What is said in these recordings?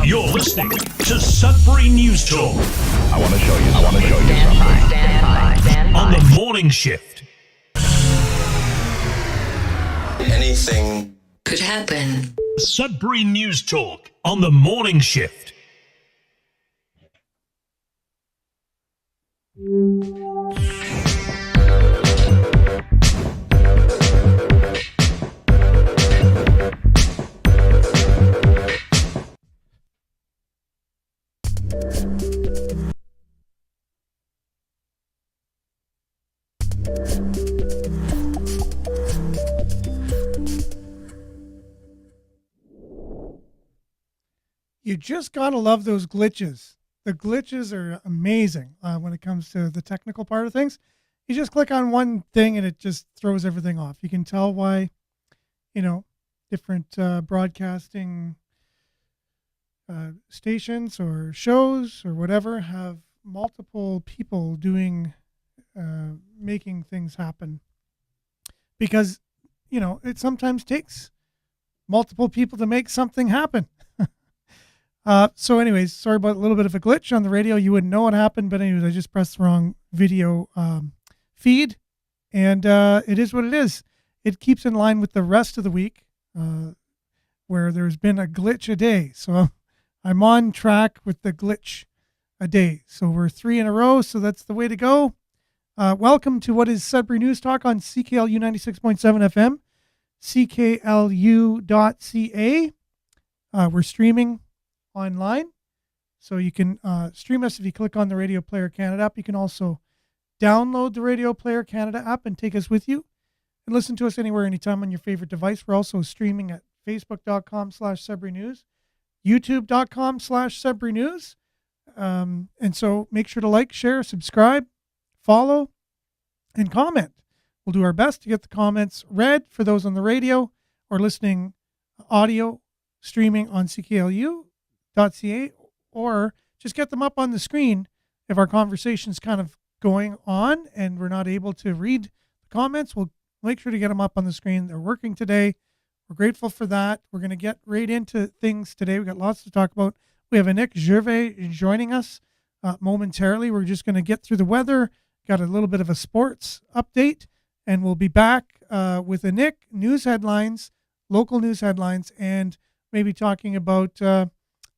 You're listening to Sudbury News Talk. I want to show you something. Stand by. On the morning shift. Anything could happen. Sudbury News Talk on the morning shift. You just gotta love those glitches. The glitches are amazing when it comes to the technical part of things. You just click on one thing and it just throws everything off. You can tell why, different broadcasting stations or shows or whatever have multiple people doing, making things happen. Because, it sometimes takes multiple people to make something happen. So anyways, sorry about a little bit of a glitch on the radio. You wouldn't know what happened, but anyways, I just pressed the wrong video feed, and it is what it is. It keeps in line with the rest of the week, where there's been a glitch a day. So I'm on track with the glitch a day. So we're 3 in a row, so that's the way to go. Welcome to what is Sudbury News Talk on CKLU 96.7 FM, cklu.ca. We're streaming online, so you can stream us if you click on the Radio Player Canada app. You can also download the Radio Player Canada app and take us with you and listen to us anywhere, anytime on your favorite device. We're also streaming at facebook.com/Sudbury News, youtube.com/Sudbury News. And so make sure to like, share, subscribe, follow, and comment. We'll do our best to get the comments read for those on the radio or listening audio streaming on CKLU.ca, or just get them up on the screen if our conversation's kind of going on and we're not able to read the comments. We'll make sure to get them up on the screen. They're working today. We're grateful for that. We're going to get right into things today. We've got lots to talk about. We have Nick Gervais joining us momentarily. We're just going to get through the weather, got a little bit of a sports update, and we'll be back with Nick, news headlines, local news headlines, and maybe talking about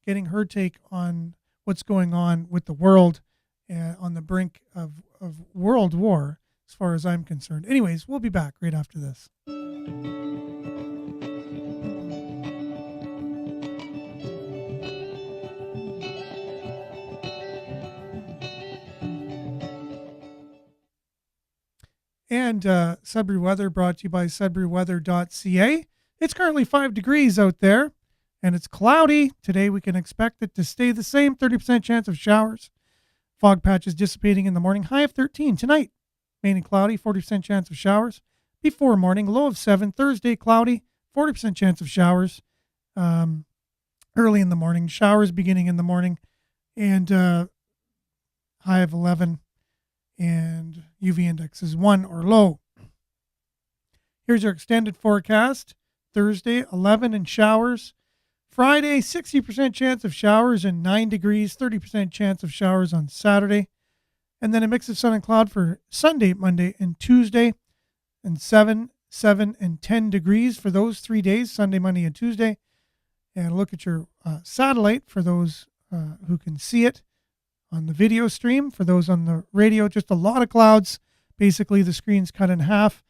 getting her take on what's going on with the world on the brink of world war, as far as I'm concerned. Anyways, we'll be back right after this. And Sudbury weather brought to you by sudburyweather.ca. It's currently 5 degrees out there, and it's cloudy. Today we can expect it to stay the same, 30% chance of showers. Fog patches dissipating in the morning, high of 13. Tonight, mainly cloudy, 40% chance of showers. Before morning, low of 7. Thursday, cloudy, 40% chance of showers. Early in the morning, showers beginning in the morning, and high of 11. And UV index is 1 or low. Here's your extended forecast. Thursday, 11 and showers. Friday, 60% chance of showers and 9 degrees, 30% chance of showers on Saturday. And then a mix of sun and cloud for Sunday, Monday, and Tuesday. And 7, 7, and 10 degrees for those 3 days, Sunday, Monday, and Tuesday. And look at your satellite for those who can see it on the video stream. For those on the radio, just a lot of clouds. Basically, the screen's cut in half.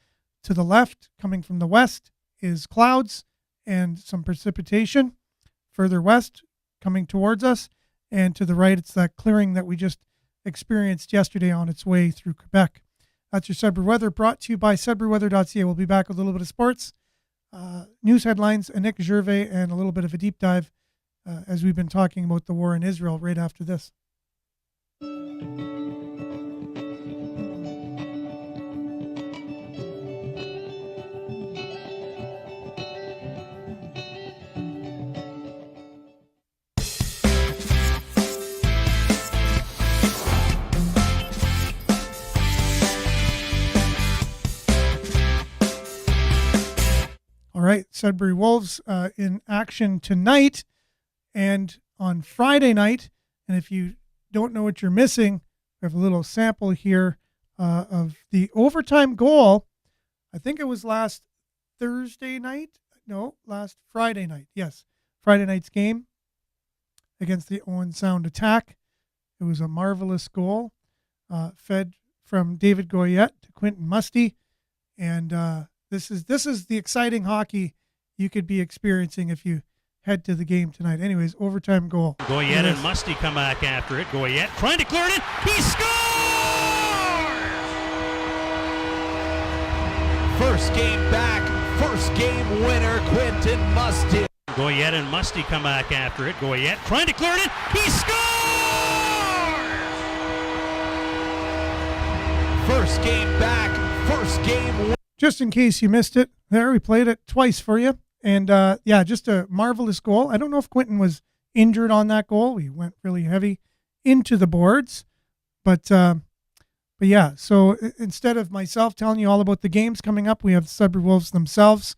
To the left, coming from the west, is clouds and some precipitation. Further west, coming towards us. And to the right, it's that clearing that we just experienced yesterday on its way through Quebec. That's your Sudbury weather, brought to you by sudburyweather.ca. We'll be back with a little bit of sports, news headlines, and Nick Gervais, and a little bit of a deep dive as we've been talking about the war in Israel right after this. All right, Sudbury Wolves in action tonight And on Friday night, and if you don't know what you're missing, we have a little sample here of the overtime goal. I think it was last Thursday night. No, last Friday night. Yes, Friday night's game against the Owen Sound Attack. It was a marvelous goal, fed from David Goyette to Quentin Musty, and this is the exciting hockey you could be experiencing if you head to the game tonight. Anyways, overtime goal. Goyette and Musty come back after it. Goyette trying to clear it in. He scores! First game back, first game winner, Quentin Musty. Goyette and Musty come back after it. Goyette trying to clear it in. He scores! First game back, first game winner. Just in case you missed it, there we played it twice for you. And just a marvelous goal. I don't know if Quentin was injured on that goal. He went really heavy into the boards. But yeah, so instead of myself telling you all about the games coming up, we have the Sudbury Wolves themselves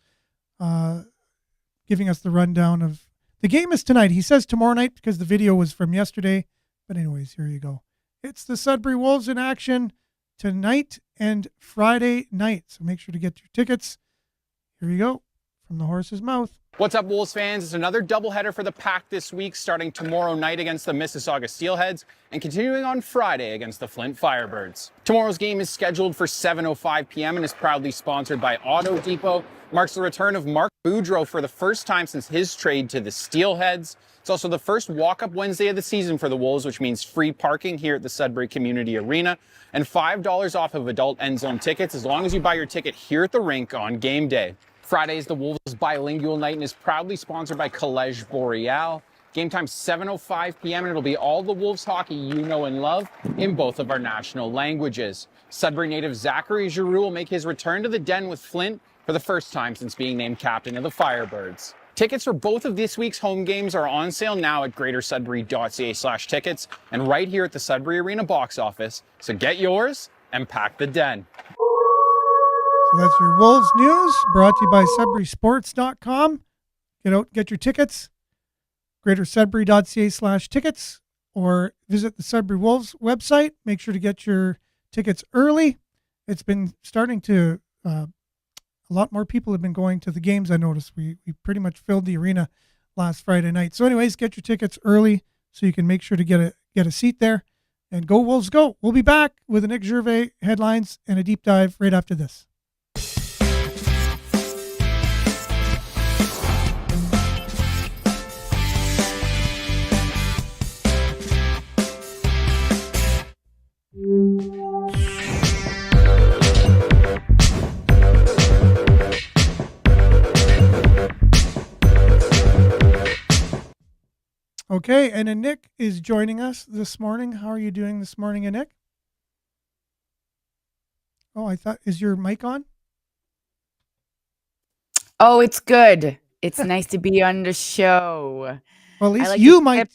giving us the rundown of the game is tonight. He says tomorrow night because the video was from yesterday. But anyways, here you go. It's the Sudbury Wolves in action tonight and Friday night. So make sure to get your tickets. Here you go. From the horse's mouth. What's up, Wolves fans? It's another doubleheader for the Pack this week, starting tomorrow night against the Mississauga Steelheads and continuing on Friday against the Flint Firebirds. Tomorrow's game is scheduled for 7:05 p.m. and is proudly sponsored by Auto Depot. Marks the return of Mark Boudreau for the first time since his trade to the Steelheads. It's also the first walk-up Wednesday of the season for the Wolves, which means free parking here at the Sudbury Community Arena and $5 off of adult end zone tickets as long as you buy your ticket here at the rink on game day. Friday is the Wolves' bilingual night and is proudly sponsored by Collège Boreal. Game time 7:05 p.m. and it'll be all the Wolves hockey you know and love in both of our national languages. Sudbury native Zachary Giroux will make his return to the Den with Flint for the first time since being named captain of the Firebirds. Tickets for both of this week's home games are on sale now at greatersudbury.ca/tickets and right here at the Sudbury Arena box office. So get yours and pack the Den. So that's your Wolves news brought to you by SudburySports.com. Get your tickets, greatersudbury.ca/tickets, or visit the Sudbury Wolves website. Make sure to get your tickets early. It's been starting to, a lot more people have been going to the games. I noticed we pretty much filled the arena last Friday night. So anyways, get your tickets early so you can make sure to get a seat there. And go Wolves, go. We'll be back with the Nick Gervais headlines and a deep dive right after this. Okay, and Nick is joining us this morning. How are you doing this morning, Nick? Oh, I thought, is your mic on? Oh, it's good. It's nice to be on the show. Well, at least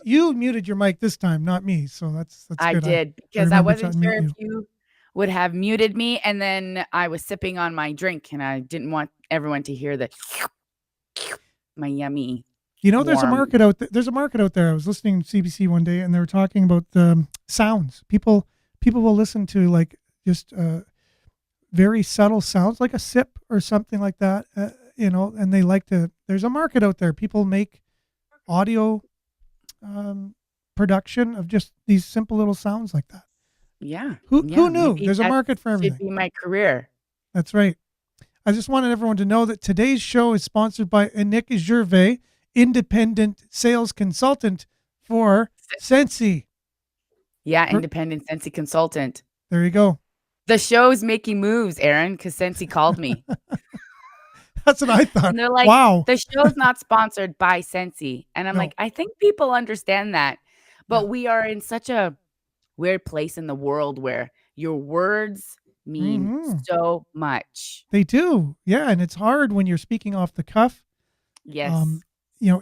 you muted your mic this time, not me. So that's good. I did because I wasn't sure if you would have muted me, and then I was sipping on my drink, and I didn't want everyone to hear the my yummy. There's a market out there. There's a market out there. I was listening to CBC one day, and they were talking about sounds. People will listen to like just very subtle sounds, like a sip or something like that. And they like to. There's a market out there. People make audio production of just these simple little sounds like that. Yeah. Who knew? There's a market for everything. Should be my career. That's right. I just wanted everyone to know that today's show is sponsored by Nick Gervais, independent sales consultant for Sensi. Yeah, independent Sensi consultant. There you go. The show's making moves, Aaron, because Sensi called me. That's what I thought. And they're like, wow. The show's not sponsored by Sensi. And I'm like, I think people understand that. But we are in such a weird place in the world where your words mean so much. They do. Yeah. And it's hard when you're speaking off the cuff. Yes.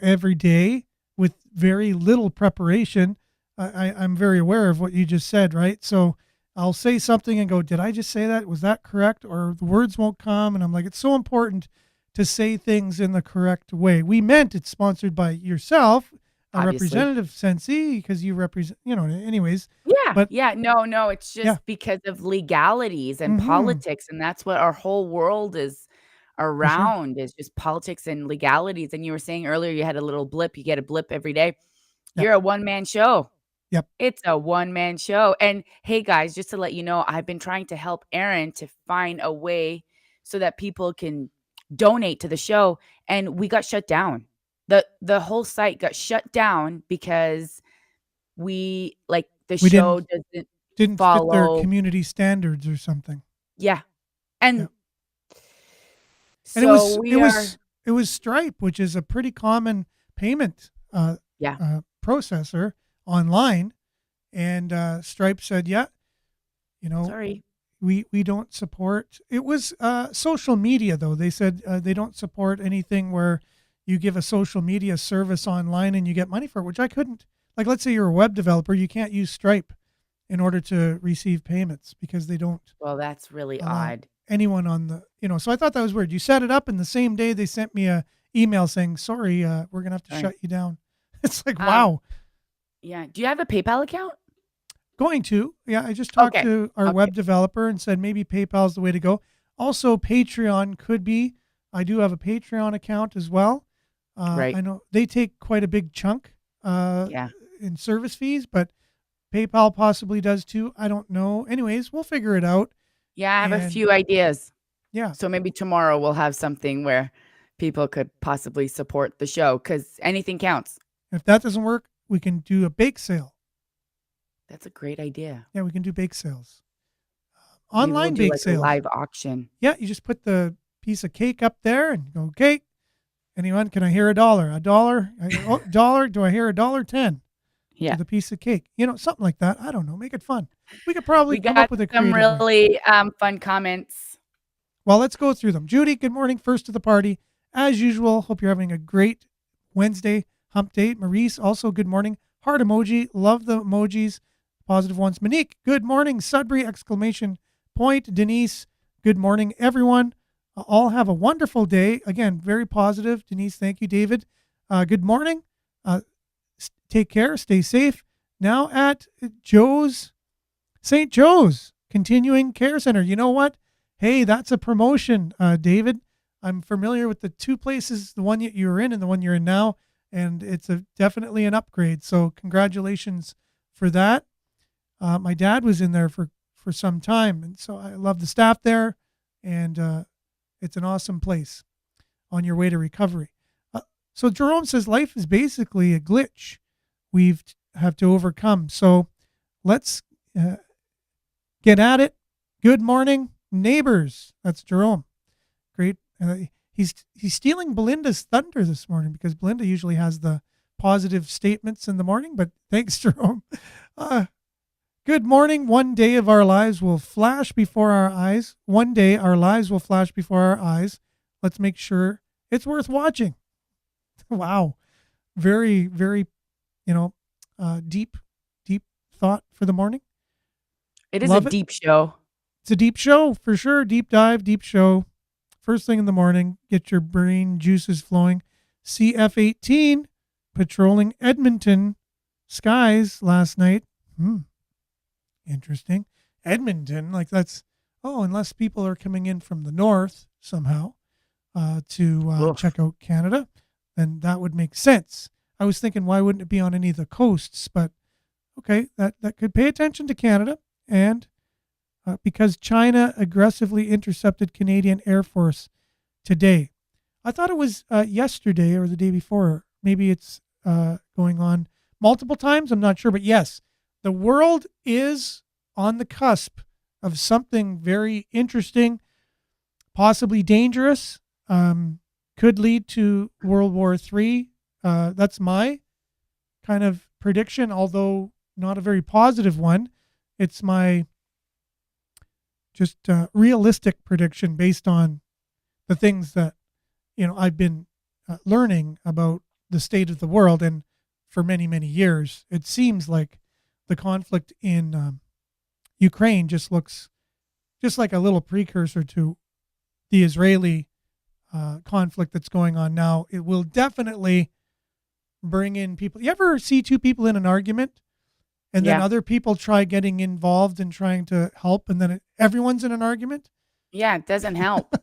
Every day with very little preparation. I'm very aware of what you just said, right? So I'll say something and go, did I just say that? Was that correct? Or the words won't come. And I'm like, it's so important to say things in the correct way. We meant it's sponsored by yourself, a obviously. representative, Sensi, because you represent, anyways. Yeah, But yeah. No, it's yeah. just because of legalities and Mm-hmm. politics, and that's what our whole world is For sure. around, is just politics and legalities. And you were saying earlier you had a little blip, you get a blip every day. Yep. You're a one-man show. Yep. It's a one-man show. And hey, guys, just to let you know, I've been trying to help Aaron to find a way so that people can donate to the show, and we got shut down. The whole site got shut down because the We show didn't doesn't didn't fit their follow. community standards or something. Yeah. Yeah. And And it so was it we are. was it was Stripe, which is a pretty common payment Yeah. processor online, and Stripe said, "Yeah, you know, Sorry. we don't support." It was social media, though. They said they don't support anything where you give a social media service online and you get money for it, which I couldn't. Like, let's say you're a web developer, you can't use Stripe in order to receive payments because they don't Well, that's really allow odd. anyone on so I thought that was weird. You set it up and the same day they sent me a email saying, sorry, we're going to have to Sorry. shut you down. It's like, Um, wow. Yeah. Do you have a PayPal account? Going to, yeah, I just talked Okay. to our Okay. web developer and said maybe PayPal is the way to go. Also, Patreon could be. I do have a Patreon account as well. Right. I know they take quite a big chunk Yeah. in service fees, but PayPal possibly does too. I don't know. Anyways, we'll figure it out. Yeah, I have a And few ideas. yeah, So maybe tomorrow we'll have something where people could possibly support the show, because anything counts. if that doesn't work, we can do a bake sale. That's a great idea. Yeah, we can do bake sales. Maybe we'll Online do bake like a sales. live auction. Yeah, you just put the piece of cake up there and go, okay, anyone, can I hear $1? $1? Dollar? Do I hear $1.10 Yeah. for the piece of cake? Something like that. I don't know. Make it fun. We could probably We come got up with a some creative way. really fun comments. Well, let's go through them. Judy, good morning. First to the party. As usual, hope you're having a great Wednesday hump day. Maurice, also good morning. Heart emoji. Love the emojis. Positive ones. Monique, good morning. Sudbury, exclamation point. Denise, good morning, everyone. All have a wonderful day. Again, very positive. Denise, thank you. David, good morning. Take care. Stay safe. Now at St. Joe's Continuing Care Center. You know what? Hey, that's a promotion, David. I'm familiar with the two places, the one that you were in and the one you're in now, and it's definitely an upgrade. So congratulations for that. My dad was in there for some time, and so I love the staff there, and it's an awesome place on your way to recovery. So Jerome says life is basically a glitch we've have to overcome. So let's get at it. Good morning, neighbors. That's Jerome. Great. He's stealing Belinda's thunder this morning because Belinda usually has the positive statements in the morning, but thanks, Jerome. Good morning. One day of our lives will flash before our eyes. One day our lives will flash before our eyes. Let's make sure it's worth watching. Wow. Very, very, deep thought for the morning. It is Love a it. deep show. It's a deep show for sure. Deep dive, deep show. First thing in the morning, get your brain juices flowing. CF-18 patrolling Edmonton skies last night. Interesting. Edmonton, like that's, unless people are coming in from the north somehow to check out Canada, then that would make sense. I was thinking, why wouldn't it be on any of the coasts? But okay, that could pay attention to Canada. And because China aggressively intercepted Canadian Air Force today. I thought it was yesterday or the day before. Maybe it's going on multiple times. I'm not sure. But yes, the world is on the cusp of something very interesting, possibly dangerous, could lead to World War III. That's my kind of prediction, although not a very positive one. It's my just realistic prediction based on the things that, I've been learning about the state of the world. And for many, many years, it seems like the conflict in Ukraine just looks just like a little precursor to the Israeli conflict that's going on now. It will definitely bring in people. You ever see two people in an argument and then Yeah. other people try getting involved and trying to help, and then everyone's in an argument? Yeah, it doesn't help.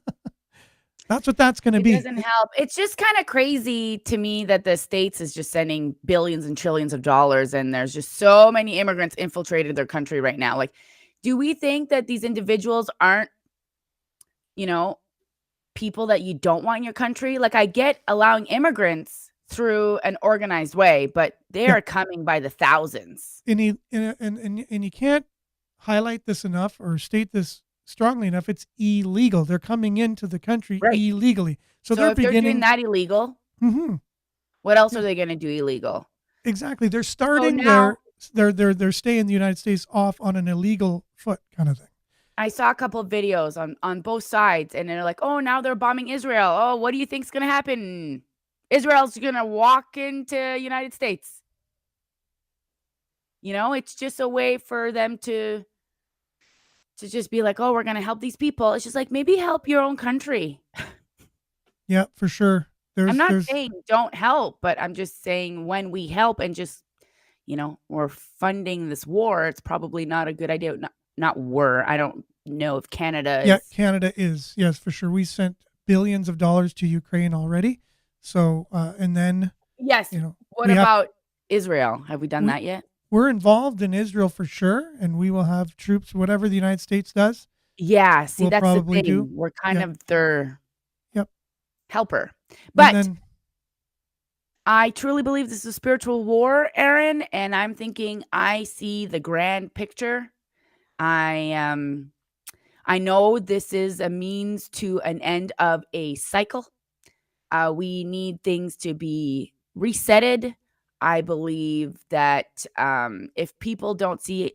That's what that's going to It be. doesn't help. It's just kind of crazy to me that the States is just sending billions and trillions of dollars, and there's just so many immigrants infiltrated their country right now. Like, do we think that these individuals aren't, you know, people that you don't want in your country? Like, I get allowing immigrants through an organized way, but they Yeah. are coming by the thousands. And you can't highlight this enough or state this strongly enough. It's illegal. They're coming into the country Right. illegally. So, So they're if they're beginning doing that illegal, Mhm. what else are they going to do illegal? Exactly. They're starting now- their stay in the United States off on an illegal foot kind of thing. I saw a couple of videos on both sides, and they're like, "Oh, now they're bombing Israel. Oh, what do you think's going to happen? Israel's going to walk into United States." It's just a way for them to just be like, "Oh, we're going to help these people." It's just like, maybe help your own country. Yeah, for sure. I'm not There's saying don't help, but I'm just saying when we help and just, we're funding this war, it's probably not a good idea. Not were. I don't know if Canada is. Yeah, Canada is. Yes, for sure. We sent billions of dollars to Ukraine already. So, and then, Yes. What we have- about Israel? Have we done that yet? we're involved in Israel for sure, and we will have troops, whatever the United States does. Yeah. See, We'll that's the probably thing. do. We're kind Yeah. of their Yep. helper. And But then, I truly believe this is a spiritual war, Aaron, and I'm thinking I see the grand picture. I know this is a means to an end of a cycle. We need things to be resetted. I believe that if people don't see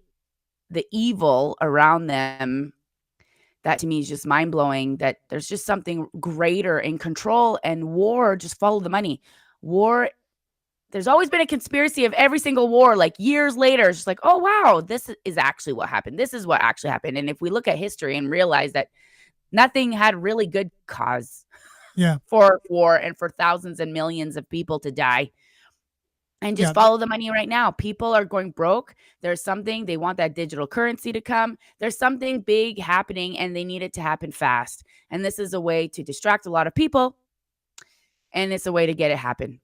the evil around them, that to me is just mind blowing. That there's just something greater in control, and war just follow the money. War. There's always been a conspiracy of every single war, like years later, it's just like, oh, wow, this is actually what happened. This is what actually happened. And if we look at history and realize that nothing had really good cause yeah, for war and for thousands and millions of people to die, and just Yeah. follow the money right now. People are going broke. There's something, they want that digital currency to come. There's something big happening, and they need it to happen fast. And this is a way to distract a lot of people, and it's a way to get it happen.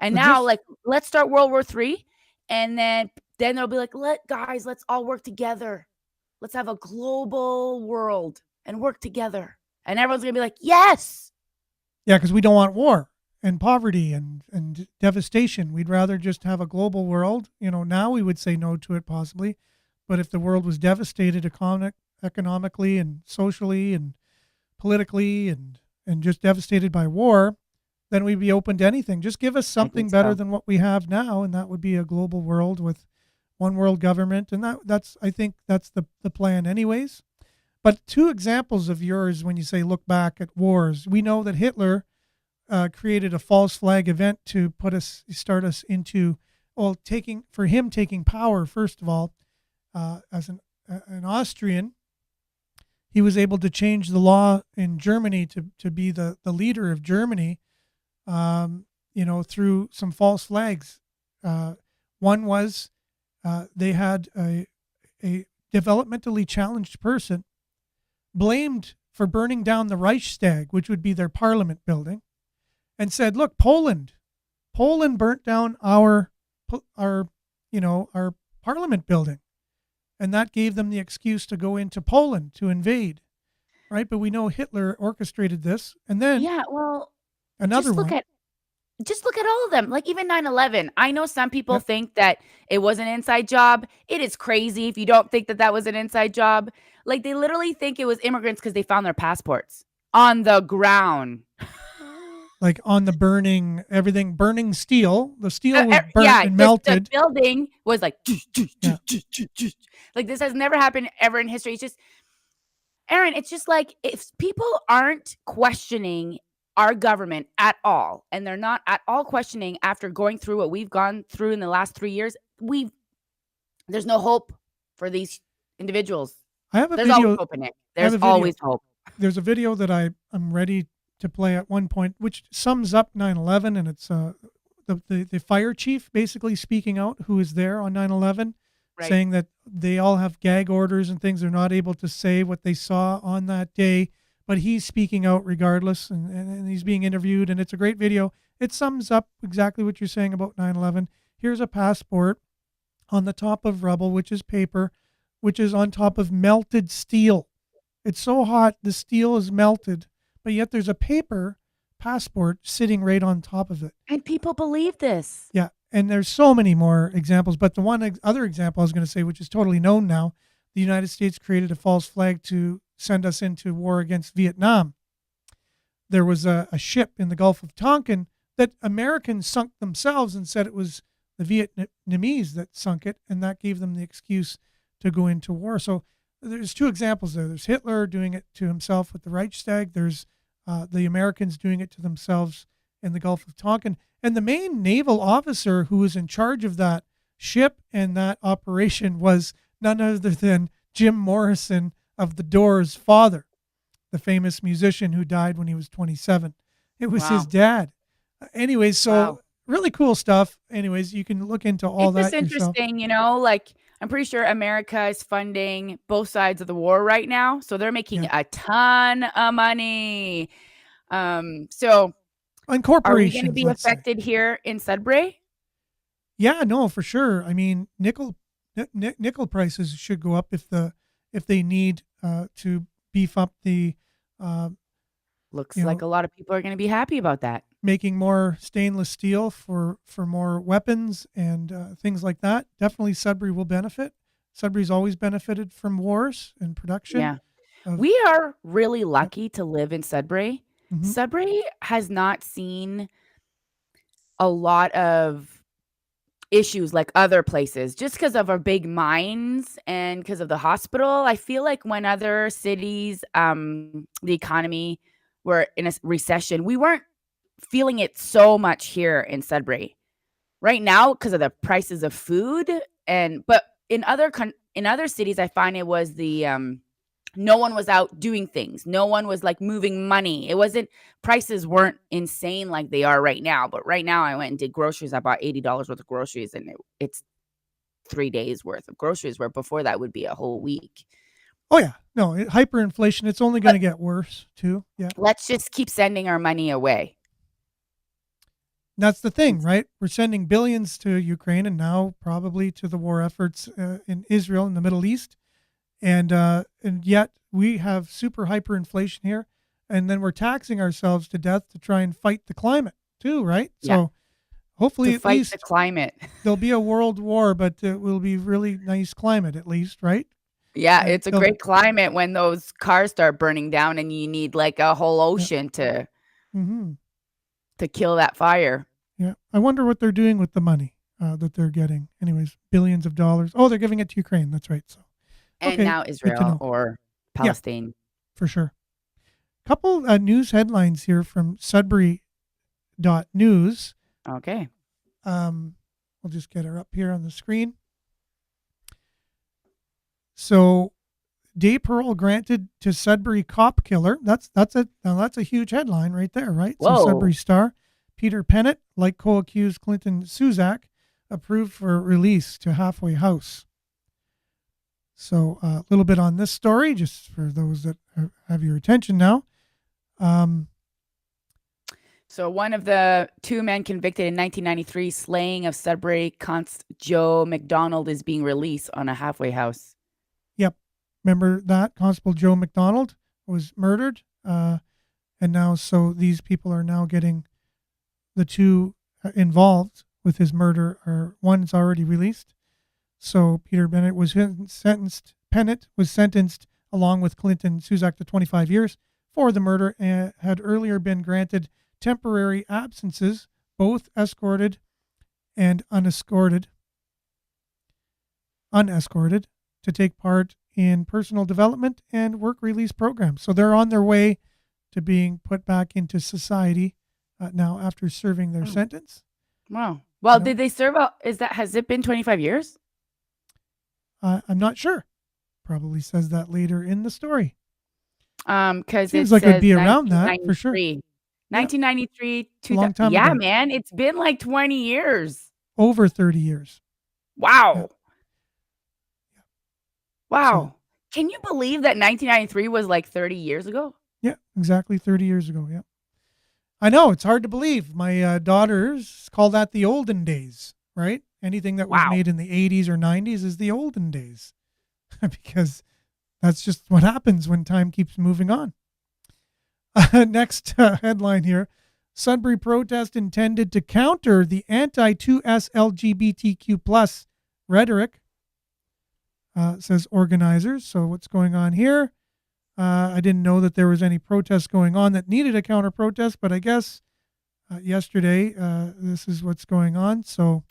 And But now, just- like, let's start World War III, and then they'll be like, let's all work together. Let's have a global world and work together. And everyone's gonna be like, yes. yeah, because we don't want war and poverty and devastation. We'd rather just have a global world. Now we would say no to it possibly, but if the world was devastated economically and socially and politically and just devastated by war, then we'd be open to anything. Just give us something think better so. than what we have now, and that would be a global world with one world government. And I think that's the plan anyways. But two examples of yours when you say look back at wars. We know that Hitler created a false flag event to start us into, taking power. First of all, as an Austrian, he was able to change the law in Germany to be the leader of Germany, through some false flags. One was they had a developmentally challenged person blamed for burning down the Reichstag, which would be their parliament building, and said, "Look, Poland burnt down our parliament building," and that gave them the excuse to go into Poland to invade, right? But we know Hitler orchestrated this, and then Yeah, well, another just look at all of them. Like even 9/11. I know some people Yep. think that it was an inside job. It is crazy if you don't think that was an inside job. Like they literally think it was immigrants because they found their passports on the ground. like on the burning steel. The steel was burnt Yeah, and the melted. building was like, Yeah. like this has never happened ever in history. It's just, Aaron, it's just like if people aren't questioning our government at all, and they're not at all questioning after going through what we've gone through in the last 3 years, there's no hope for these individuals. I have a There's video. always hope in it. I have There's a video. always hope. There's a video that I'm ready to play at one point, which sums up 9/11, and it's the the fire chief basically speaking out, who was there on 9/11, Right. saying that they all have gag orders and things. They're not able to say what they saw on that day, but he's speaking out regardless, and he's being interviewed, and it's a great video. It sums up exactly what you're saying about 9/11. Here's a passport on the top of rubble, which is paper, which is on top of melted steel. It's so hot, the steel is melted, but yet there's a paper passport sitting right on top of it. And people believe this. Yeah, and there's so many more examples, but the other example I was going to say, which is totally known now, the United States created a false flag to send us into war against Vietnam. There was a ship in the Gulf of Tonkin that Americans sunk themselves and said it was the Vietnamese that sunk it, and that gave them the excuse to go into war. So there's two examples there. There's Hitler doing it to himself with the Reichstag. There's the Americans doing it to themselves in the Gulf of Tonkin. And the main naval officer who was in charge of that ship and that operation was none other than Jim Morrison of the Doors' father, the famous musician who died when he was 27. It was his dad. Anyways, so really cool stuff. Anyways, you can look into all that It's just yourself. interesting, like I'm pretty sure America is funding both sides of the war right now, so they're making a ton of money. So And are we corporations, going to be let's say. affected here in Sudbury? Yeah, no, for sure. I mean, nickel prices should go up if they need to beef up the Looks you like know, a lot of people are going to be happy about that. making more stainless steel for more weapons and things like that. Definitely Sudbury will benefit. Sudbury's always benefited from wars and production. Yeah. of- We are really lucky to live in Sudbury. Mhm. Sudbury has not seen a lot of issues like other places just because of our big mines and because of the hospital. I feel like when other cities, the economy were in a recession, we weren't feeling it so much here in Sudbury. Right now, because of the prices of food, but in other cities, I find it was the no one was out doing things. No one was like moving money. Prices weren't insane like they are right now. But right now I went and did groceries. I bought $80 worth of groceries and it's 3 days worth of groceries, where before that would be a whole week. Oh yeah, no, hyperinflation. It's only going to get worse too. Yeah, Let's just keep sending our money away. that's the thing, right? We're sending billions to Ukraine and now probably to the war efforts in Israel and the Middle East. And yet we have super hyperinflation here, and then we're taxing ourselves to death to try and fight the climate too, right? Yeah. So hopefully To at fight least the climate. there'll be a world war, but it will be really nice climate at least, right? Yeah, And it's a great climate when those cars start burning down and you need like a whole ocean to kill that fire. Yeah, I wonder what they're doing with the money that they're getting. Anyways, billions of dollars. Oh, they're giving it to Ukraine. That's right. So And okay, now good to Israel know. or Palestine. For sure. Couple news headlines here from Sudbury.news. Okay. We'll just get her up here on the screen. So, day parole granted to Sudbury cop killer. That's a huge headline right there, right? Whoa. So Sudbury Star, Peter Pennant, like co-accused Clinton Suzak, approved for release to halfway house. So a little bit on this story, just for those that have your attention now. So one of the two men convicted in 1993 slaying of Sudbury Const Joe McDonald is being released on a halfway house. Yep. Remember that? Constable Joe McDonald was murdered. And now, so these people are now getting the two involved with his murder, or one's already released. So Peter Bennett was sentenced. Pennant was sentenced along with Clinton Suzak to 25 years for the murder and had earlier been granted temporary absences, both escorted and unescorted, to take part in personal development and work release programs. So they're on their way to being put back into society now after serving their sentence. Wow. Well, You know? did they serve out? Has it been 25 years? I'm not sure. Probably says that later in the story. Because Seems like it would be around that, for sure. 1993, a long time yeah, ago. man, it's been like 20 years. Over 30 years. Wow. Yeah. Wow. Can you believe that 1993 was like 30 years ago? Yeah, exactly 30 years ago. Yeah. I know, it's hard to believe. My daughters call that the olden days, right? Anything that was Wow. made in the 80s or 90s is the olden days because that's just what happens when time keeps moving on. Next headline here. Sudbury protest intended to counter the anti-2S LGBTQ plus rhetoric, says organizers. So what's going on here? I didn't know that there was any protests going on that needed a counter protest, but I guess yesterday this is what's going on. So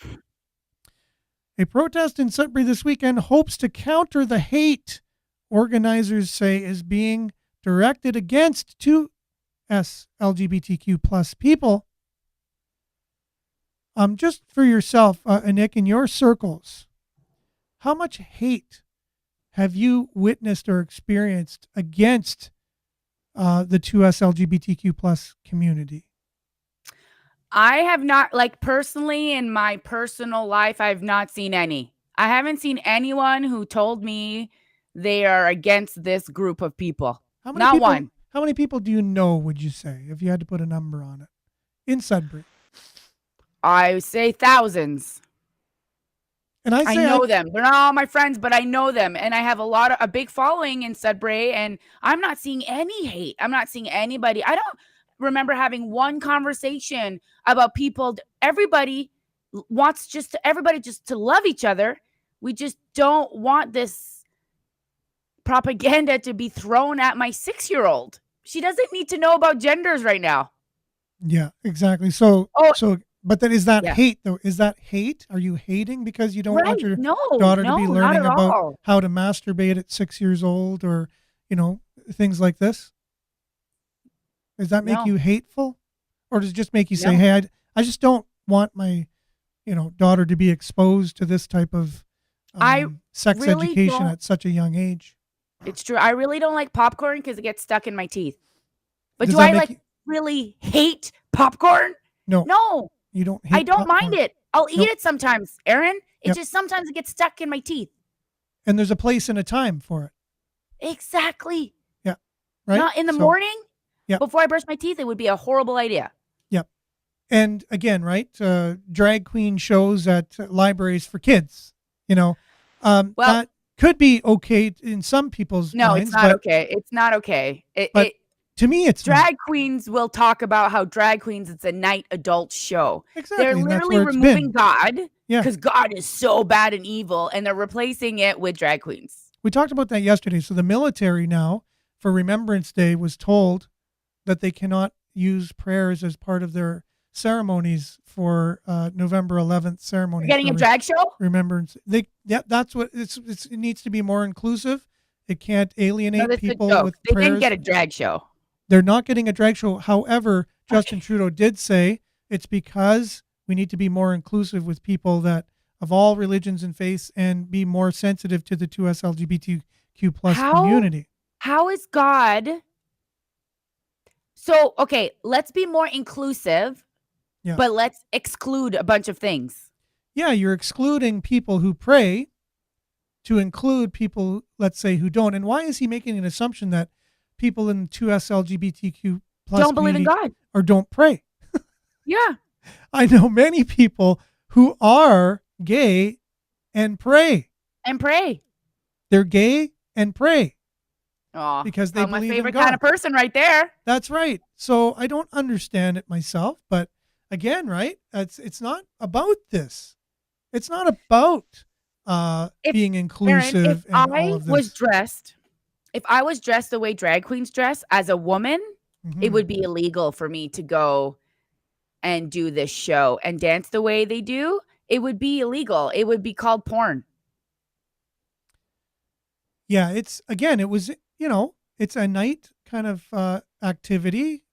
a protest in Sudbury this weekend hopes to counter the hate organizers say is being directed against 2S LGBTQ plus people. Just for yourself, Nick, in your circles, how much hate have you witnessed or experienced against the 2S LGBTQ plus community? I have not, like, personally, in my personal life, I've not seen any. I haven't seen anyone who told me they are against this group of people. Not one. How many people do you know, would you say, if you had to put a number on it, in Sudbury? I say thousands. And I know them. They're not all my friends, but I know them. And I have a big following in Sudbury, and I'm not seeing any hate. I'm not seeing anybody. I don't remember having one conversation about people. Everybody wants everybody just to love each other. We just don't want this propaganda to be thrown at my 6-year-old. She doesn't need to know about genders right now. Yeah, exactly. So, but then is that hate though? Is that hate? Are you hating because you don't want your daughter to be learning about how to masturbate at 6 years old, or, things like this? Does that make you hateful, or does it just make you say, "Hey, I just don't want my, daughter to be exposed to this type of sex education at such a young age"? It's true. I really don't like popcorn because it gets stuck in my teeth. But do I really hate popcorn? No. You don't hate I don't popcorn. mind it. I'll eat it sometimes, Aaron. It just sometimes it gets stuck in my teeth. And there's a place and a time for it. Exactly. Yeah. Right? Not in the morning? Yeah. Before I brush my teeth, it would be a horrible idea. Yep. And again, right? Drag queen shows at libraries for kids, that could be okay in some people's minds. It's not okay. It's not okay. To me, it's drag queens will talk about how drag queens, it's a night adult show. Exactly. They're and literally that's where it's removing been. God Yeah. because God is so bad and evil, and they're replacing it with drag queens. We talked about that yesterday. So the military now, for Remembrance Day, was told that they cannot use prayers as part of their ceremonies for November 11th ceremony. You're getting a drag show? Remembrance. That's what it needs to be more inclusive. It can't alienate people with They prayers. didn't get a drag show. They're not getting a drag show. However, Justin Trudeau did say it's because we need to be more inclusive with people that of all religions and faiths and be more sensitive to the 2S LGBTQ plus community. How is God? So, okay, let's be more inclusive, but let's exclude a bunch of things. Yeah, you're excluding people who pray to include people, let's say, who don't. And why is he making an assumption that people in 2S LGBTQ plus don't believe in God or don't pray? Yeah. I know many people who are gay and pray. They're gay and pray. Oh, because they my believe favorite in God. kind of person right there. That's right. So I don't understand it myself, but again, right? It's not about this. It's not about being inclusive. Aaron, and all of this. If I was dressed the way drag queens dress as a woman, it would be illegal for me to go and do this show and dance the way they do. It would be illegal. It would be called porn. Yeah, it was, it's a night kind of activity,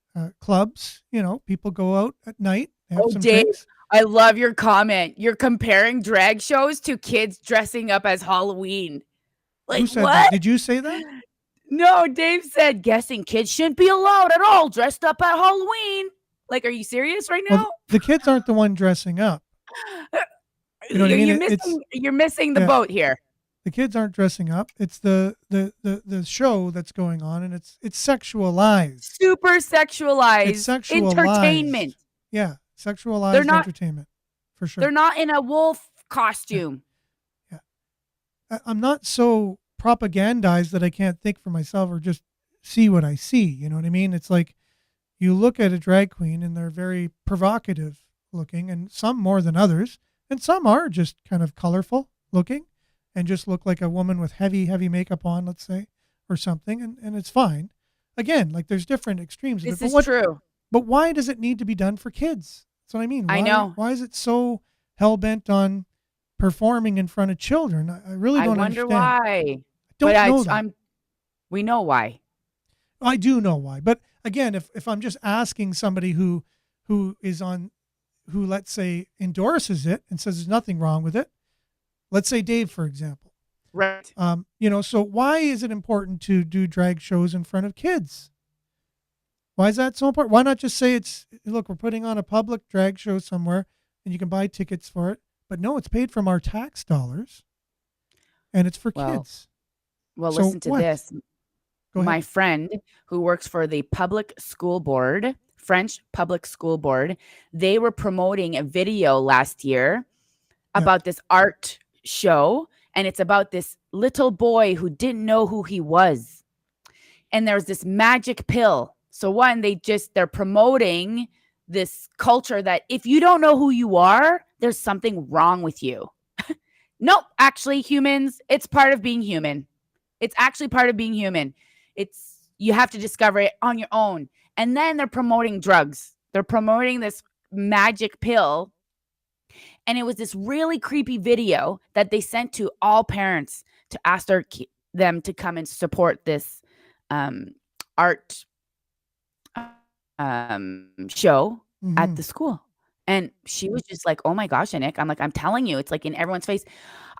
clubs, people go out at night. Have some Dave, drinks. I love your comment. You're comparing drag shows to kids dressing up as Halloween. Like, Who said what? that? Did you say that? No, Dave said guessing kids shouldn't be allowed at all dressed up at Halloween. Like, are you serious right Well, now? the kids aren't the one dressing up. You know what I mean? You're missing the Yeah. boat here. The kids aren't dressing up. It's the show that's going on, and it's sexualized. Super sexualized. It's sexualized. Entertainment. Yeah, sexualized They're not- entertainment, for sure. They're not in a wolf costume. I'm not so propagandized that I can't think for myself or just see what I see. You know what I mean? It's like you look at a drag queen and they're very provocative looking, and some more than others, and some are just kind of colorful looking and just look like a woman with heavy makeup on, let's say, or something, and it's fine. Again, like there's different extremes of This it. is true. But why does it need to be done for kids? That's what I mean. I know. Why is it so hell-bent on performing in front of children? I really don't understand. I wonder why. I don't know that. We know why. I do know why. But again, if I'm just asking somebody who let's say endorses it and says there's nothing wrong with it, let's say Dave, for example. Right. So why is it important to do drag shows in front of kids? Why is that so important? Why not just say look, we're putting on a public drag show somewhere and you can buy tickets for it. But no, it's paid from our tax dollars and it's for kids. Well, So listen to what? this. Go ahead. My friend who works for the public school board, French public school board, they were promoting a video last year about this art show. And it's about this little boy who didn't know who he was. And there's this magic pill. So one, they're promoting this culture that if you don't know who you are, there's something wrong with you. Nope, actually, humans, it's part of being human. It's actually part of being human. You have to discover it on your own. And then they're promoting drugs. They're promoting this magic pill. And it was this really creepy video that they sent to all parents to ask them to come and support this art show at the school. And she was just like, oh my gosh, Nick. I'm like, I'm telling you, it's like in everyone's face.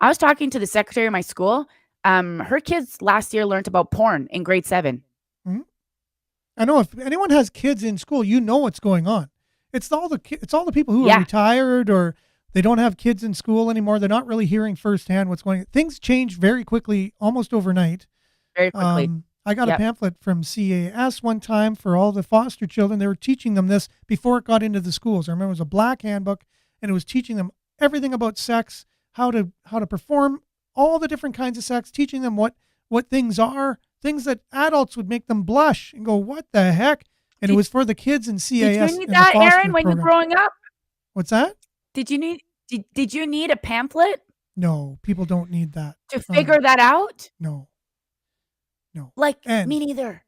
I was talking to the secretary of my school. Her kids last year learned about porn in grade 7. Mm-hmm. I know if anyone has kids in school, you know what's going on. It's all the people who are retired or they don't have kids in school anymore. They're not really hearing firsthand what's going on. Things change very quickly, almost overnight. Very quickly. I got a pamphlet from CAS one time for all the foster children. They were teaching them this before it got into the schools. I remember it was a black handbook, and it was teaching them everything about sex, how to perform all the different kinds of sex, teaching them what things are, things that adults would make them blush and go, what the heck? And it was for the kids in CAS. Did you need that, Aaron, when you're growing up? What's that? Did you need a pamphlet? No, people don't need that. To figure that out? No. Me neither.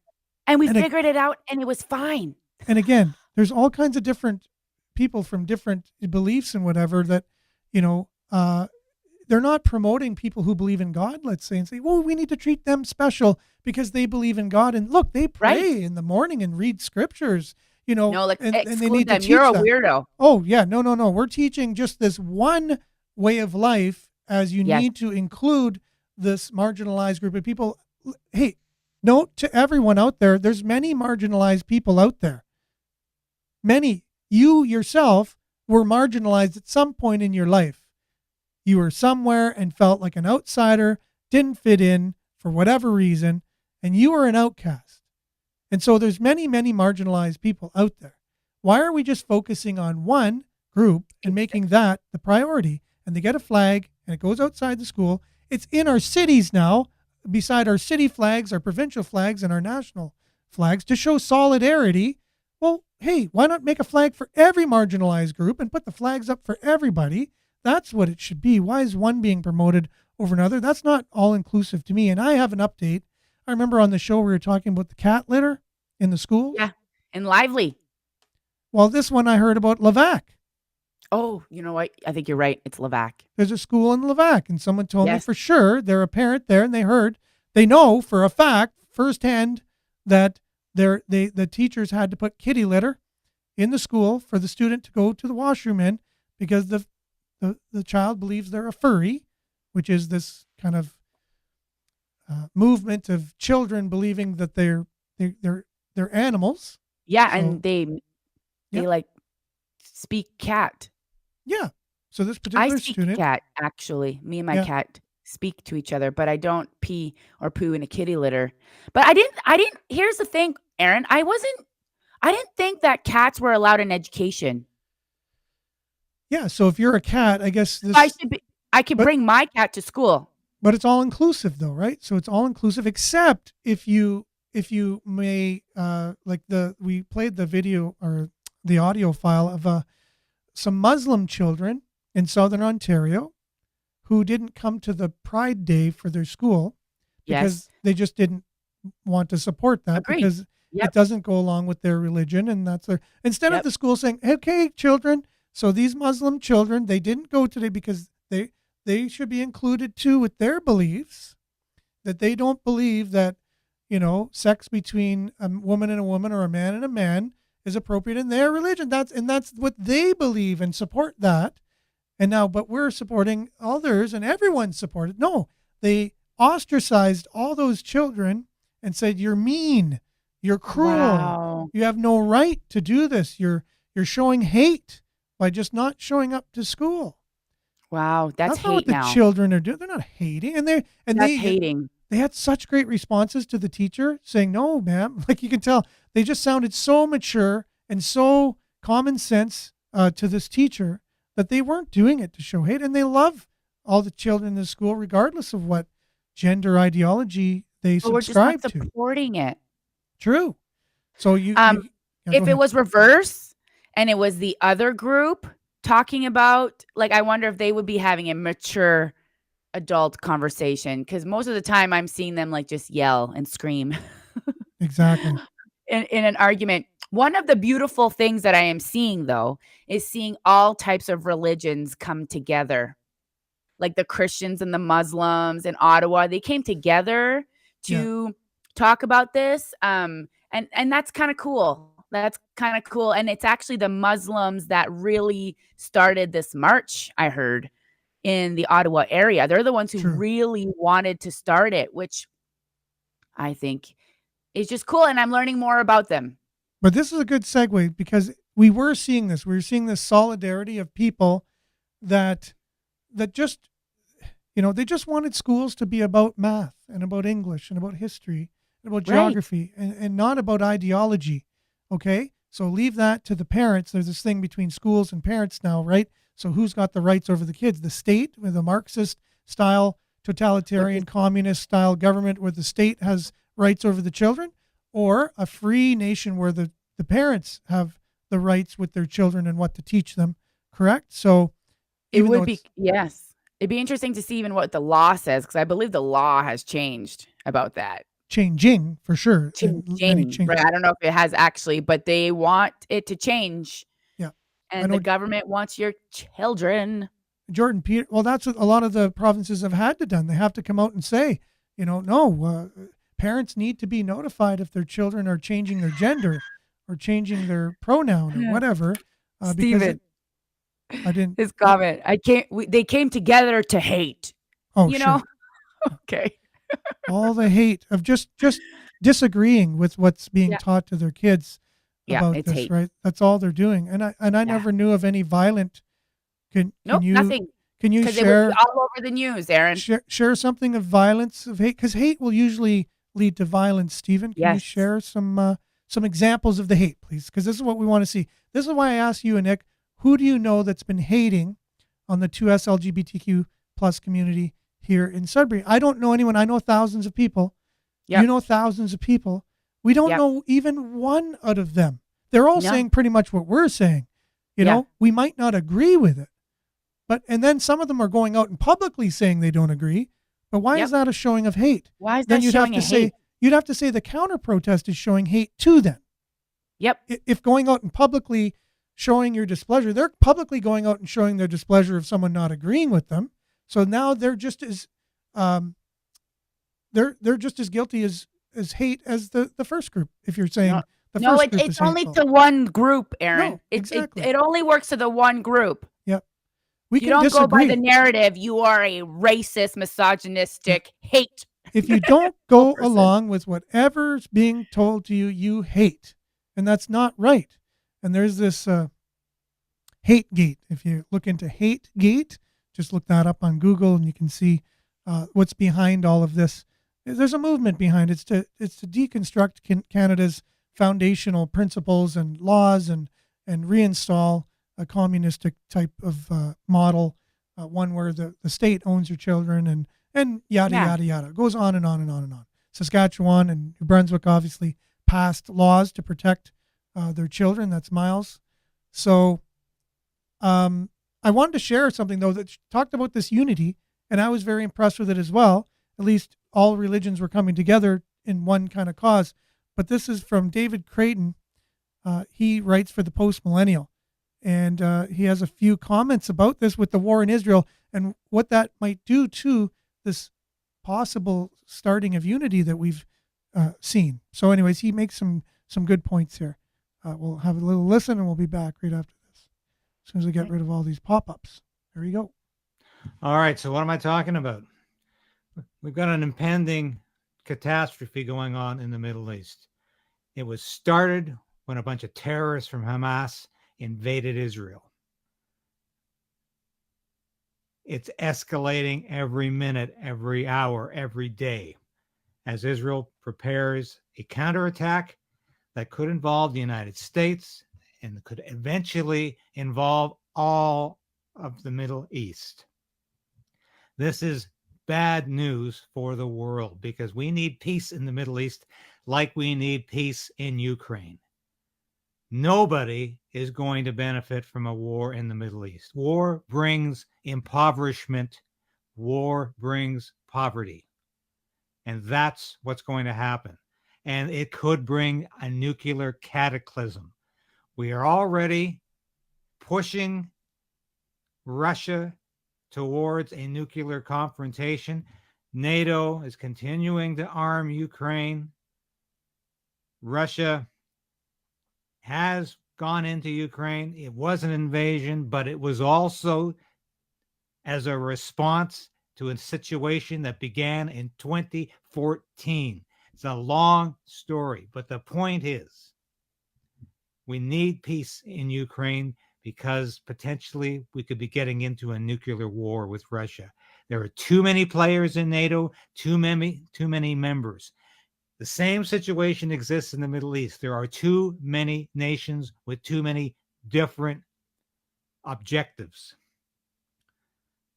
And we figured it out and it was fine. And again, there's all kinds of different people from different beliefs and whatever that, they're not promoting people who believe in God, let's say, and say, well, we need to treat them special because they believe in God. And look, they pray in the morning and read scriptures, No, and they them. need to teach You're a them. weirdo. Oh, yeah. No. We're teaching just this one way of life as you need to include this marginalized group of people. Hey, note to everyone out there, there's many marginalized people out there. Many. You yourself were marginalized at some point in your life. You were somewhere and felt like an outsider, didn't fit in for whatever reason, and you were an outcast. And so there's many, many marginalized people out there. Why are we just focusing on one group and making that the priority? And they get a flag and it goes outside the school. It's in our cities now, beside our city flags, our provincial flags, and our national flags to show solidarity. Well, hey, why not make a flag for every marginalized group and put the flags up for everybody? That's what it should be. Why is one being promoted over another? That's not all inclusive to me. And I have an update. I remember on the show we were talking about the cat litter in the school. Yeah, and Lively. Well, this one I heard about Levac. Oh, you know what? I think you're right. It's Levac. There's a school in Levac, and someone told me for sure they're a parent there, and they know for a fact firsthand that the teachers had to put kitty litter in the school for the student to go to the washroom in because the child believes they're a furry, which is this kind of movement of children believing that they're animals. Yeah, So, and they yeah. like speak cat. Yeah. So this I particular speak student, cat, actually. Me and my yeah, cat speak to each other, but I don't pee or poo in a kitty litter. But I didn't here's the thing, Aaron, I didn't think that cats were allowed in education. yeah. So if you're a cat, I guess I this, should be I could but bring my cat to school. but it's all inclusive though, right? So it's all inclusive, except if you may, like we played the video or the audio file of some Muslim children in Southern Ontario who didn't come to the Pride Day for their school because Yes. they just didn't want to support that Agree. because Yep. it doesn't go along with their religion, and that's their, instead of Yep. the school saying, okay, children, so these Muslim children, they didn't go today because they should be included too with their beliefs, that they don't believe that, sex between a woman and a woman or a man and a man is appropriate in their religion. That's what they believe and support that. And now, but we're supporting others and everyone supported. No, they ostracized all those children and said, you're mean, you're cruel, Wow. you have no right to do this. You're showing hate by just not showing up to school. Wow, that's That's not what hate the now. children are doing. They're not hating. And That's they hating. they had such great responses to the teacher saying, no, ma'am. Like you can tell, they just sounded so mature and so common sense to this teacher that they weren't doing it to show hate. And they love all the children in the school, regardless of what gender ideology they But we're just not subscribe to. supporting it. True. So yeah, go If it ahead. was reverse and it was the other group talking about, like, I wonder if they would be having a mature adult conversation, because most of the time I'm seeing them like just yell and scream Exactly. in an argument. One of the beautiful things that I am seeing, though, is seeing all types of religions come together. Like the Christians and the Muslims in Ottawa, they came together to talk about this. And that's kind of cool. That's kind of cool. And it's actually the Muslims that really started this march, I heard, in the Ottawa area. They're the ones who True. really wanted to start it, which I think is just cool. And I'm learning more about them. But this is a good segue because we were seeing this. We were seeing this solidarity of people that just, they just wanted schools to be about math and about English and about history and about Right. geography and not about ideology. Okay? So leave that to the parents. There's this thing between schools and parents now, right? So who's got the rights over the kids? The state with a Marxist style, totalitarian, communist style government where the state has rights over the children, or a free nation where the parents have the rights with their children and what to teach them, correct? So It even though would be, yes. It'd be interesting to see even what the law says, because I believe the law has changed about that. changing for sure. and many Changing, changes. right? I don't know if it has actually, but they want it to change. Yeah. And know- the government wants your children. Jordan Peter, well, that's what a lot of the provinces have had to done. They have to come out and say, no, parents need to be notified if their children are changing their gender or changing their pronoun or whatever. Because Steven, I didn't. his comment. They came together to hate. Oh, You sure. know? Okay. All the hate of just disagreeing with what's being Yeah. taught to their kids Yeah, about it's this, hate. right? That's all they're doing. And I never knew of any violent. Can Nope, you nothing. can you Because it would share be all over the news, Aaron. share something of violence of hate? Because hate will usually lead to violence. Stephen, can you Yes. share some examples of the hate, please? Because this is what we want to see. This is why I asked you and Nick, who do you know that's been hating on the 2S LGBTQ plus community here in Sudbury? I don't know anyone. I know thousands of people. Yep. You know thousands of people. We don't Yep. know even one out of them. They're all No. saying pretty much what we're saying. We might not agree with it. And then some of them are going out and publicly saying they don't agree. But why Yep. is that a showing of hate? Why is Then that you'd have showing to a say hate? you'd have to say the counter protest is showing hate to them. Yep. If going out and publicly showing your displeasure, they're publicly going out and showing their displeasure of someone not agreeing with them. So now they're just as they're just as guilty as hate as the first group. If you're saying the No, first group it's is only hateful. to one group, Aaron. No, It exactly. only works to the one group. Yep. We You can don't go by disagree. the narrative. You are a racist, misogynistic hate if you don't go 12%. along with whatever's being told to you, you hate. And that's not right. And there's this hate gate. If you look into hate gate, just look that up on Google and you can see what's behind all of this. There's a movement behind it. It's to deconstruct Canada's foundational principles and laws and reinstall a communistic type of model, one where the state owns your children and yada, Yeah. yada, yada. It goes on and on and on and on. Saskatchewan and New Brunswick obviously passed laws to protect their children. That's Miles. So I wanted to share something, though, that talked about this unity, and I was very impressed with it as well. At least all religions were coming together in one kind of cause. But this is from David Creighton. He writes for the Post Millennial, and he has a few comments about this with the war in Israel and what that might do to this possible starting of unity that we've seen. So anyways, he makes some good points here. We'll have a little listen and we'll be back right after this, as soon as I get rid of all these pop-ups. There you go. All right, so what am I talking about? We've got an impending catastrophe going on in the Middle East. It was started when a bunch of terrorists from Hamas invaded Israel. It's escalating every minute, every hour, every day, as Israel prepares a counterattack that could involve the United States and could eventually involve all of the Middle East. This is bad news for the world because we need peace in the Middle East like we need peace in Ukraine. Nobody is going to benefit from a war in the Middle East. War brings impoverishment. War brings poverty. And that's what's going to happen. And it could bring a nuclear cataclysm. We are already pushing Russia towards a nuclear confrontation. NATO is continuing to arm Ukraine. Russia has gone into Ukraine. It was an invasion, but it was also as a response to a situation that began in 2014. It's a long story, but the point is we need peace in Ukraine because potentially we could be getting into a nuclear war with Russia. There are too many players in NATO, too many members. The same situation exists in the Middle East. There are too many nations with too many different objectives.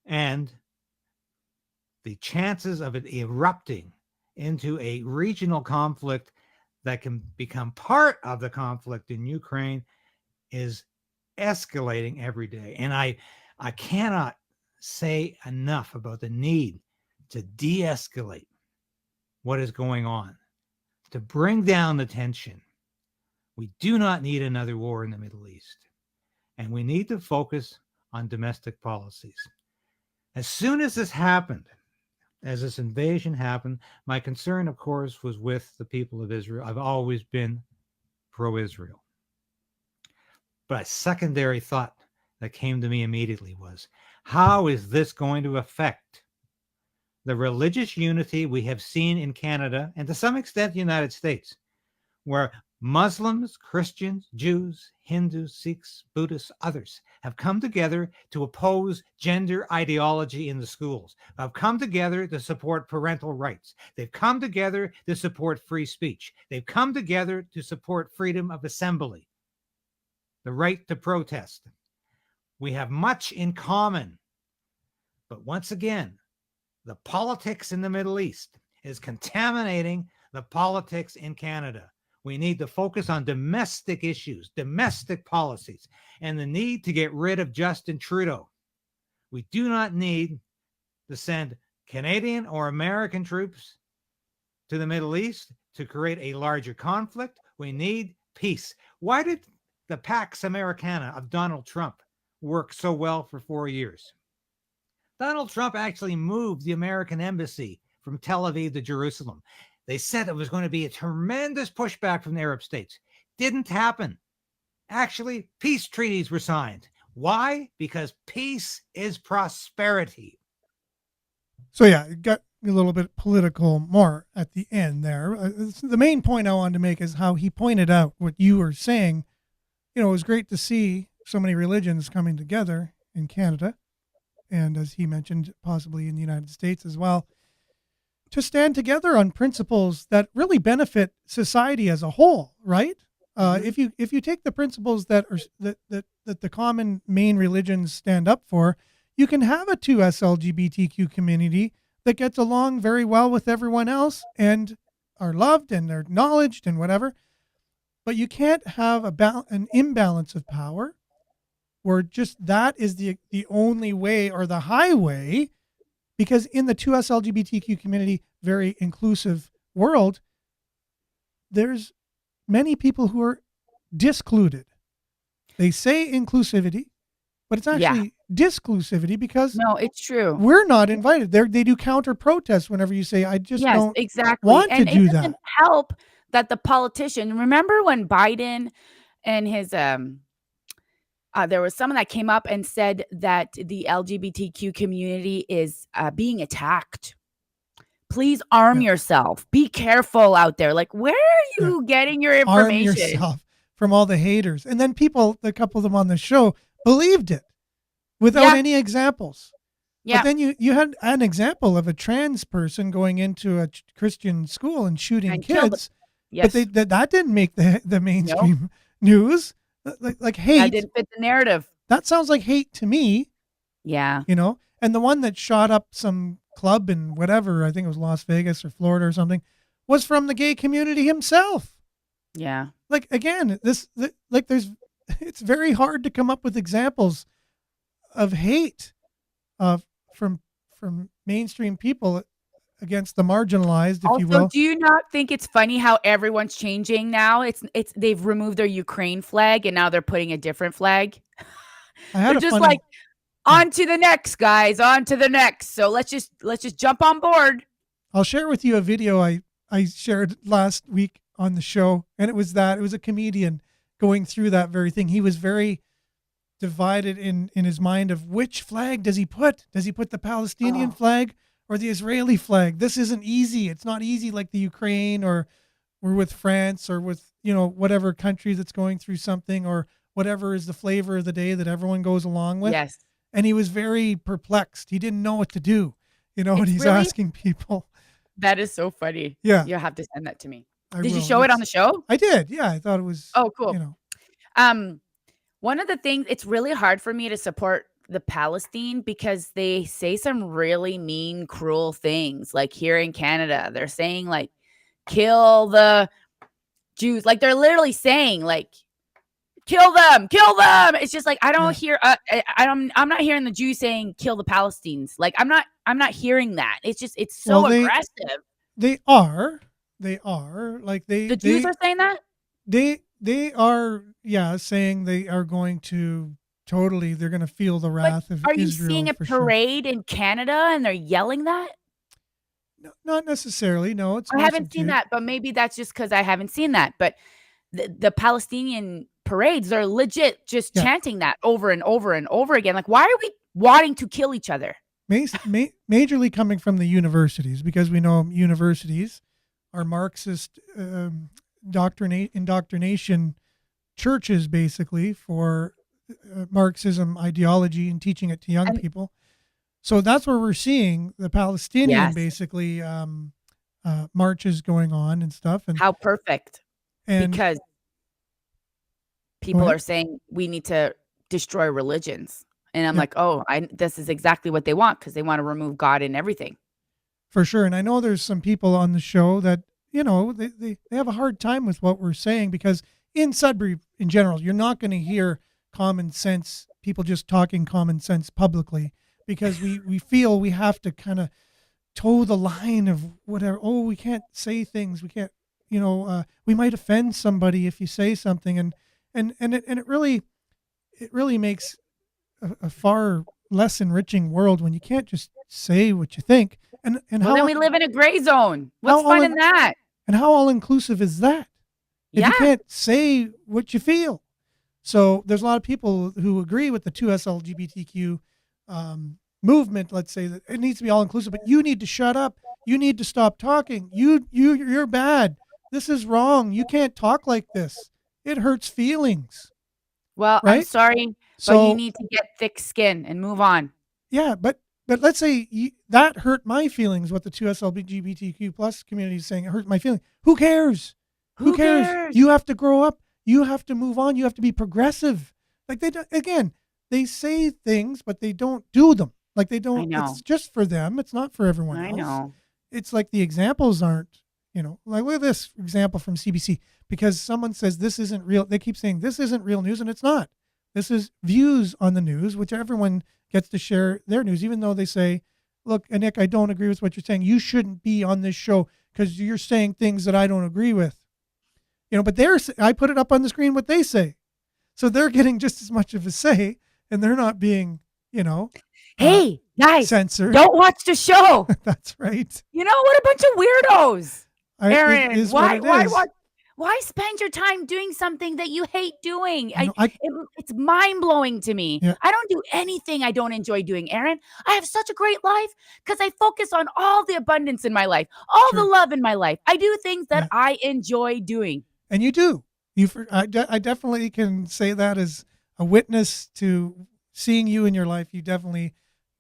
And the chances of it erupting into a regional conflict that can become part of the conflict in Ukraine is escalating every day. And I cannot say enough about the need to de-escalate what is going on, to bring down the tension. We do not need another war in the Middle East. And we need to focus on domestic policies. As soon as this happened, as this invasion happened, my concern, of course, was with the people of Israel. I've always been pro-Israel. But a secondary thought that came to me immediately was, how is this going to affect the religious unity we have seen in Canada and to some extent the United States, where Muslims, Christians, Jews, Hindus, Sikhs, Buddhists, others have come together to oppose gender ideology in the schools, have come together to support parental rights. They've come together to support free speech. They've come together to support freedom of assembly, the right to protest. We have much in common. But once again, the politics in the Middle East is contaminating the politics in Canada. We need to focus on domestic issues, domestic policies, and the need to get rid of Justin Trudeau. We do not need to send Canadian or American troops to the Middle East to create a larger conflict. We need peace. Why did the Pax Americana of Donald Trump work so well for 4 years? Donald Trump actually moved the American embassy from Tel Aviv to Jerusalem. They said it was going to be a tremendous pushback from the Arab states. Didn't happen. Actually, peace treaties were signed. Why? Because peace is prosperity. So yeah, a little bit political more at the end there. The main point I wanted to make is how he pointed out what you were saying. You know, it was great to see so many religions coming together in Canada, and as he mentioned, possibly in the United States as well, to stand together on principles that really benefit society as a whole, right? If you take the principles that the common main religions stand up for, you can have a 2S LGBTQ community that gets along very well with everyone else and are loved and they're acknowledged and whatever. But you can't have an imbalance of power where just that is the only way or the highway, because in the 2S LGBTQ community, very inclusive world, there's many people who are discluded. They say inclusivity, but it's actually disclusivity because No, it's true. we're not invited. They do counter protests whenever you say, I just Yes, don't exactly. want And to it do doesn't that. help that the politician, remember when Biden and his there was someone that came up and said that the LGBTQ community is being attacked. Please arm Yeah. yourself. Be careful out there. Like, where are you getting your Arm information? yourself from all the haters. And then a couple of them on the show believed it without Yeah. any examples. Yeah. But then you had an example of a trans person going into a Christian school and shooting And killed kids. Yes. But that didn't make the mainstream news. Like hate. That didn't fit the narrative. That sounds like hate to me, Yeah. you know. And the one that shot up some club in whatever, I think it was Las Vegas or Florida or something, was from the gay community himself. Yeah. Like again, it's very hard to come up with examples of hate from mainstream people against the marginalized, if you will. Also, do you not think it's funny how everyone's changing now? It's they've removed their Ukraine flag and now they're putting a different flag. I had They're a just funny, like, on to the next, guys, on to the next. So let's just jump on board. I'll share with you a video I shared last week on the show, and it was a comedian going through that very thing. He was very divided in his mind of which flag does he put? Does he put the Palestinian flag or the Israeli flag? This isn't easy. It's not easy like the Ukraine or with France or with, you know, whatever country that's going through something or whatever is the flavor of the day that everyone goes along with. Yes. And he was very perplexed. He didn't know what to do, you know, and It's he's really- asking people. That is so funny. Yeah. You'll have to send that to me. I Did you will. show it on the show? I did. Yeah. I thought it was, Oh, cool. you know, One of the things, it's really hard for me to support the Palestine because they say some really mean, cruel things. Like here in Canada, they're saying like, kill the Jews. Like they're literally saying like, kill them, kill them. It's just like, I don't hear, I'm not hearing the Jews saying kill the Palestinians. Like I'm not hearing that. It's just, it's so Well, aggressive. they are like The Jews are saying that? they are, yeah, saying they are going to they're going to feel the wrath of Are you Israel. seeing a for sure. parade in Canada and they're yelling that? No, not necessarily. No, it's I more haven't seen subdued. that, but maybe that's just because I haven't seen that. But the Palestinian parades are legit just Yeah. chanting that over and over and over again. Like, why are we wanting to kill each other? Majorly coming from the universities, because we know universities are Marxist indoctrination churches, basically, for Marxism ideology and teaching it to young people. So that's where we're seeing the Palestinian Yes. basically marches going on and stuff. And How perfect. and Because people ahead. are saying we need to destroy religions. And I'm Yeah. like, oh, this is exactly what they want because they want to remove God in everything. for sure. And I know there's some people on the show that, you know, they have a hard time with what we're saying, because in Sudbury in general, you're not going to hear common sense people just talking common sense publicly, because we feel we have to kind of toe the line of whatever. Oh, we can't say things. We can't, you know, we might offend somebody if you say something. And it really makes a far less enriching world when you can't just say what you think. And Well, how then we live in a gray zone. What's how fun all in that? and how all inclusive is that? If Yeah. you can't say what you feel. So there's a lot of people who agree with the 2S LGBTQ movement. Let's say that it needs to be all inclusive, but you need to shut up you need to stop talking. You're bad. This is wrong. You can't talk like this. It hurts feelings, Well, I'm right? sorry, but you So need to get thick skin and move on. yeah, but let's say that hurt my feelings. What the two SLGBTQ plus community is saying, it hurt my feelings. Who cares? Who cares? You have to grow up. You have to move on. You have to be progressive. Like they say things, but they don't do them. Like they don't. I know. It's just for them. It's not for everyone else. I know. It's like the examples aren't. Like look at this example from CBC, because someone says this isn't real. They keep saying this isn't real news, and it's not. This is views on the news, which everyone gets to share their news, even though they say, look, Nick, I don't agree with what you're saying. You shouldn't be on this show because you're saying things that I don't agree with. But I put it up on the screen what they say. So they're getting just as much of a say, and they're not being, Hey, guys, censored. don't watch the show. That's right. What a bunch of weirdos. Aaron, it is what it is. Why spend your time doing something that you hate doing? No, It's mind-blowing to me. Yeah. I don't do anything I don't enjoy doing, Aaron. I have such a great life because I focus on all the abundance in my life, all the love in my life. I do things that I enjoy doing. And you do. I definitely can say that as a witness to seeing you in your life. You definitely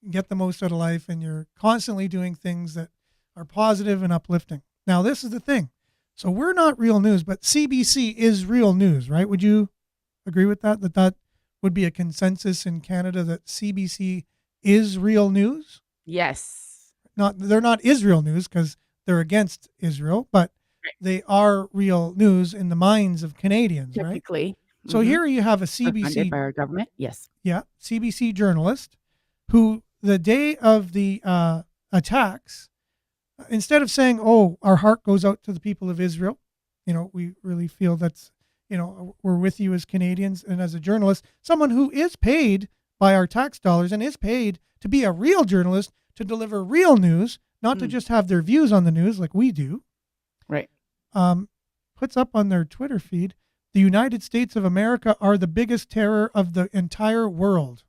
get the most out of life, and you're constantly doing things that are positive and uplifting. Now, this is the thing. So we're not real news, but CBC is real news, right? Would you agree with that? That would be a consensus in Canada that CBC is real news? Yes. They're not Israel news because they're against Israel, but they are real news in the minds of Canadians, right? Typically. So here you have a Funded CBC by our government. Yes. Yeah, CBC journalist who the day of the attacks, instead of saying, "Oh, our heart goes out to the people of Israel," we really feel that's, we're with you as Canadians, and as a journalist, someone who is paid by our tax dollars and is paid to be a real journalist, to deliver real news, not to just have their views on the news like we do. Right. Puts up on their Twitter feed, "The United States of America are the biggest terror of the entire world."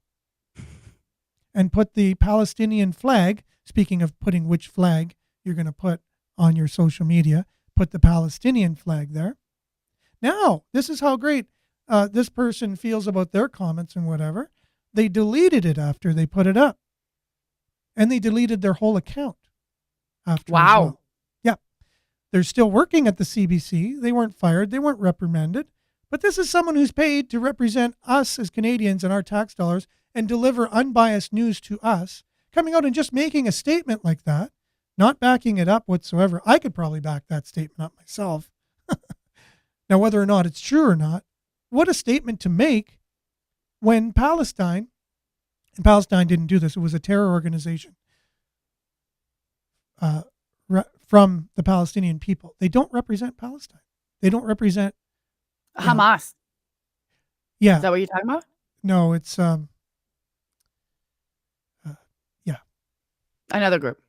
And put the Palestinian flag, speaking of putting which flag you're going to put on your social media, put the Palestinian flag there. Now, this is how great this person feels about their comments and whatever. They deleted it after they put it up. And they deleted their whole account after. Wow. As well. Yeah. They're still working at the CBC. They weren't fired. They weren't reprimanded. But this is someone who's paid to represent us as Canadians and our tax dollars and deliver unbiased news to us, coming out and just making a statement like that, not backing it up whatsoever. I could probably back that statement up myself. Now, whether or not it's true or not, what a statement to make when Palestine didn't do this. It was a terror organization from the Palestinian people. They don't represent Palestine. They don't represent Hamas. Yeah. Is that what you're talking about? No, it's another group.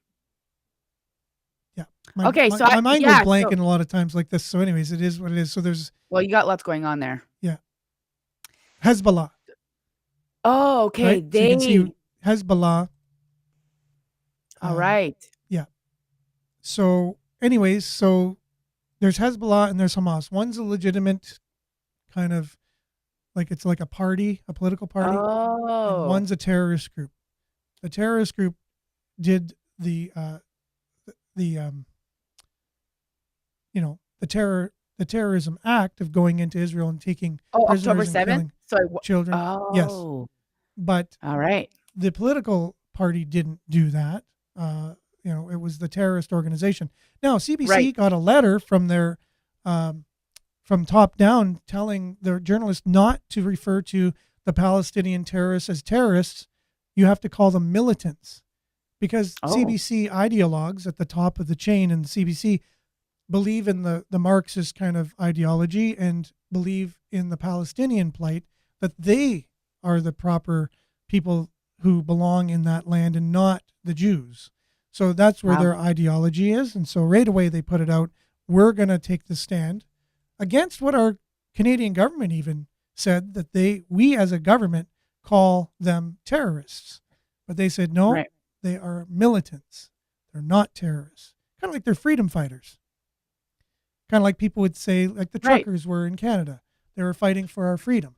Yeah. So my mind goes blanking a lot of times like this. So anyways, it is what it is. So there's. Well, you got lots going on there. Yeah. Hezbollah. Oh, okay. Right? So you can see Hezbollah. All right. Yeah. So anyways, there's Hezbollah and there's Hamas. One's a legitimate kind of it's like a party, a political party. Oh. And one's a terrorist group. The terrorist group did the terrorism act of going into Israel and taking prisoners October 7th? Children. Oh. Yes. But all right. The political party didn't do that. It was the terrorist organization. Now, CBC got a letter from their from top down telling their journalists not to refer to the Palestinian terrorists as terrorists. You have to call them militants. Because CBC ideologues at the top of the chain in the CBC believe in the Marxist kind of ideology and believe in the Palestinian plight, that they are the proper people who belong in that land and not the Jews. So that's where their ideology is. And so right away they put it out, we're going to take the stand against what our Canadian government even said, that we as a government call them terrorists. But they said, no. Right. They are militants. They're not terrorists. Kind of like they're freedom fighters. Kind of like people would say, like the Right. truckers were in Canada. They were fighting for our freedom,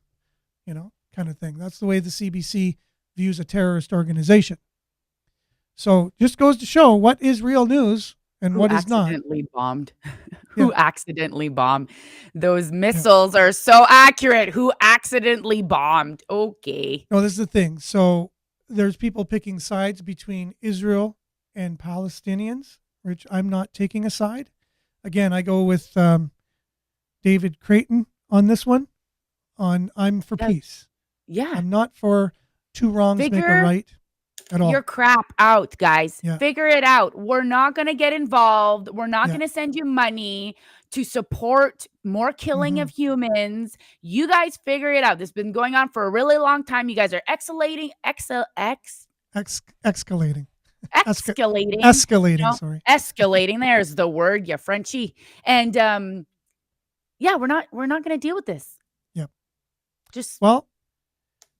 kind of thing. That's the way the CBC views a terrorist organization. So just goes to show what is real news and what is not. Accidentally bombed. Yeah. Who accidentally bombed? Those missiles are so accurate. Who accidentally bombed? Okay. No, this is the thing. So there's people picking sides between Israel and Palestinians, which I'm not taking a side. Again, I go with David Creighton on this one. I'm for Yeah. peace. Yeah. I'm not for two wrongs make a Figure right at all. your crap out, guys. Yeah. Figure it out. We're not going to get involved. We're not Yeah. going to send you money to support more killing of humans. You guys figure it out. This has been going on for a really long time. You guys are escalating. Escalating. Escalating. Sorry. Escalating. There's the word, you Frenchie. And yeah, we're not going to deal with this. Yep. Just Well,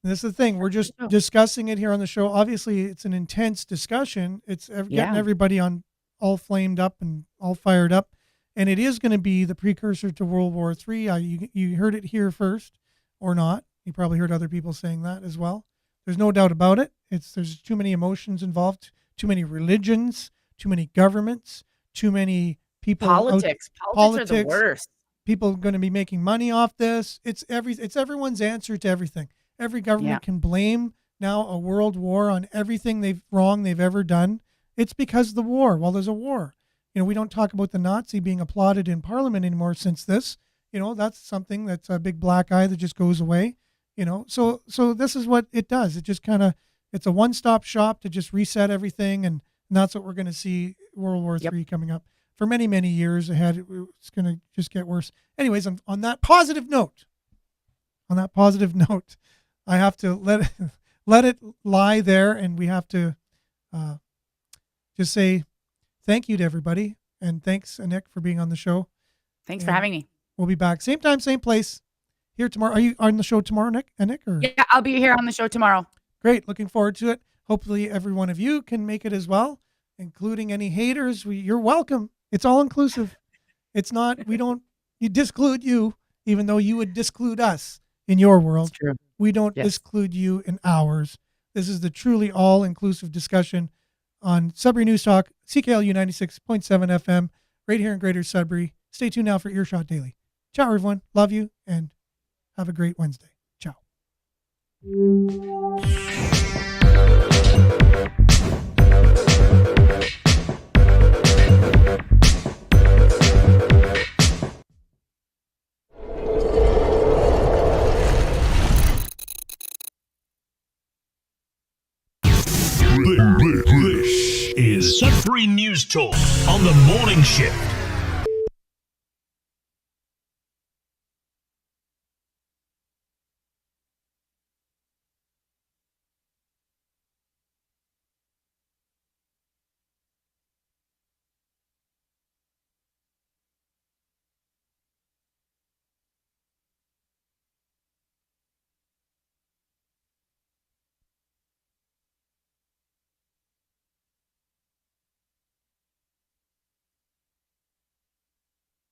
this is the thing. We're just discussing it here on the show. Obviously, it's an intense discussion. It's getting everybody on all flamed up and all fired up. And it is going to be the precursor to World War III. You heard it here first, or not. You probably heard other people saying that as well. There's no doubt about it. There's too many emotions involved, too many religions, too many governments, too many people. politics. Politics are the worst. People going to be making money off this. It's everyone's answer to everything. Every government can blame now a world war on everything they've ever done. It's because of the war. Well, there's a war. We don't talk about the Nazi being applauded in Parliament anymore since this. That's something that's a big black eye that just goes away. So this is what it does. It just it's a one-stop shop to just reset everything, and that's what we're going to see World War III coming up for many, many years ahead. It's going to just get worse. Anyways, on that positive note, I have to let it lie there, and we have to just say thank you to everybody, and thanks, Nick, for being on the show. Thanks for having me. We'll be back same time, same place here tomorrow. Are you on the show tomorrow, Nick? Or? Yeah, I'll be here on the show tomorrow. Great, looking forward to it. Hopefully, every one of you can make it as well, including any haters. You're welcome. It's all inclusive. It's not. You disclude you, even though you would disclude us in your world. That's true. We don't disclude you in ours. This is the truly all-inclusive discussion on Sudbury News Talk, CKLU 96.7 FM, right here in Greater Sudbury. Stay tuned now for Earshot Daily. Ciao, everyone. Love you, and have a great Wednesday. Ciao. This is Sudbury News Talk on the morning shift.